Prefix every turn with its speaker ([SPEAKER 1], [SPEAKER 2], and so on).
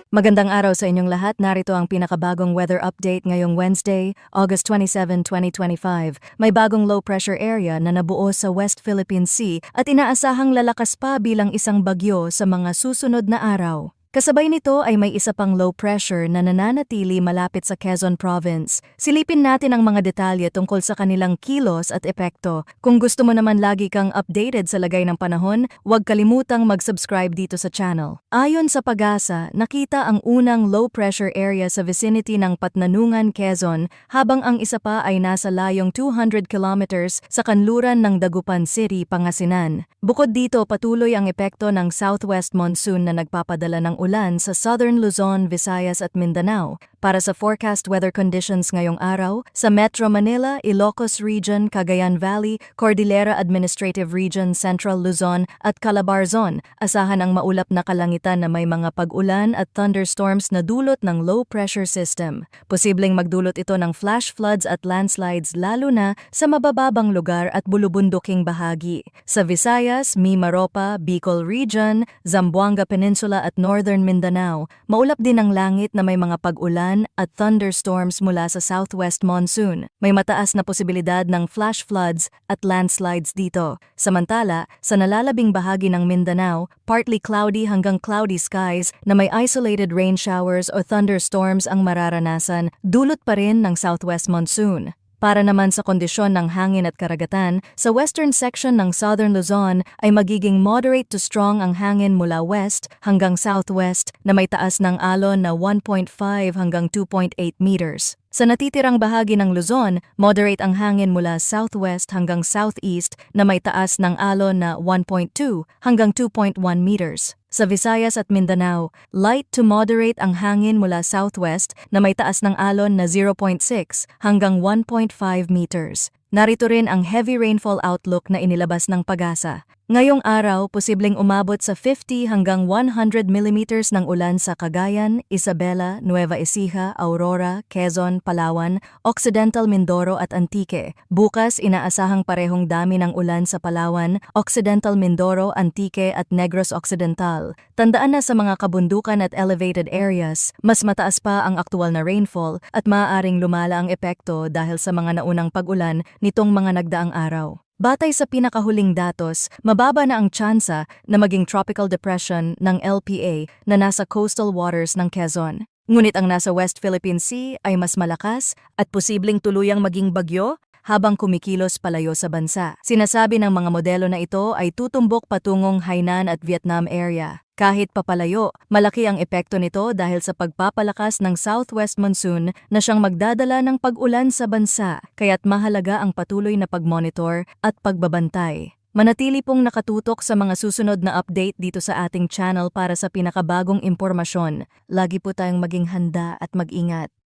[SPEAKER 1] Magandang araw sa inyong lahat. Narito ang pinakabagong weather update ngayong Wednesday, August 27, 2025. May bagong low pressure area na nabuo sa West Philippine Sea at inaasahang lalakas pa bilang isang bagyo sa mga susunod na araw. Kasabay nito ay may isa pang low pressure na nananatili malapit sa Quezon Province. Silipin natin ang mga detalye tungkol sa kanilang kilos at epekto. Kung gusto mo naman lagi kang updated sa lagay ng panahon, huwag kalimutang mag-subscribe dito sa channel. Ayon sa Pag-asa, nakita ang unang low pressure area sa vicinity ng Patnanungan, Quezon, habang ang isa pa ay nasa layong 200 kilometers sa kanluran ng Dagupan City, Pangasinan. Bukod dito, patuloy ang epekto ng southwest monsoon na nagpapadala ng ulan sa Southern Luzon, Visayas at Mindanao. Para sa forecast weather conditions ngayong araw, sa Metro Manila, Ilocos Region, Cagayan Valley, Cordillera Administrative Region, Central Luzon at Calabarzon, asahan ang maulap na kalangitan na may mga pag-ulan at thunderstorms na dulot ng low pressure system. Posibleng magdulot ito ng flash floods at landslides lalo na sa mabababang lugar at bulubunduking bahagi. Sa Visayas, Mimaropa, Bicol Region, Zamboanga Peninsula at Northern Mindanao, maulap din ang langit na may mga pag-ulan at thunderstorms mula sa southwest monsoon. May mataas na posibilidad ng flash floods at landslides dito. Samantala, sa nalalabing bahagi ng Mindanao, partly cloudy hanggang cloudy skies na may isolated rain showers o thunderstorms ang mararanasan, dulot pa rin ng southwest monsoon. Para naman sa kondisyon ng hangin at karagatan, sa western section ng Southern Luzon ay magiging moderate to strong ang hangin mula west hanggang southwest na may taas ng alon na 1.5 hanggang 2.8 meters. Sa natitirang bahagi ng Luzon, moderate ang hangin mula southwest hanggang southeast na may taas ng alon na 1.2 hanggang 2.1 meters. Sa Visayas at Mindanao, light to moderate ang hangin mula southwest na may taas ng alon na 0.6 hanggang 1.5 meters. Narito rin ang heavy rainfall outlook na inilabas ng Pag-asa. Ngayong araw, posibleng umabot sa 50 hanggang 100 millimeters ng ulan sa Cagayan, Isabela, Nueva Ecija, Aurora, Quezon, Palawan, Occidental Mindoro at Antique. Bukas, inaasahang parehong dami ng ulan sa Palawan, Occidental Mindoro, Antique at Negros Occidental. Tandaan na sa mga kabundukan at elevated areas, mas mataas pa ang aktual na rainfall at maaaring lumala ang epekto dahil sa mga naunang pag-ulan nitong mga nagdaang araw. Batay sa pinakahuling datos, mababa na ang tsansa na maging tropical depression ng LPA na nasa coastal waters ng Quezon. Ngunit ang nasa West Philippine Sea ay mas malakas at posibleng tuluyang maging bagyo habang kumikilos palayo sa bansa. Sinasabi ng mga modelo na ito ay tutumbok patungong Hainan at Vietnam area. Kahit papalayo, malaki ang epekto nito dahil sa pagpapalakas ng southwest monsoon na siyang magdadala ng pag-ulan sa bansa, kaya't mahalaga ang patuloy na pagmonitor at pagbabantay. Manatili pong nakatutok sa mga susunod na update dito sa ating channel para sa pinakabagong impormasyon. Lagi po tayong maging handa at mag-ingat.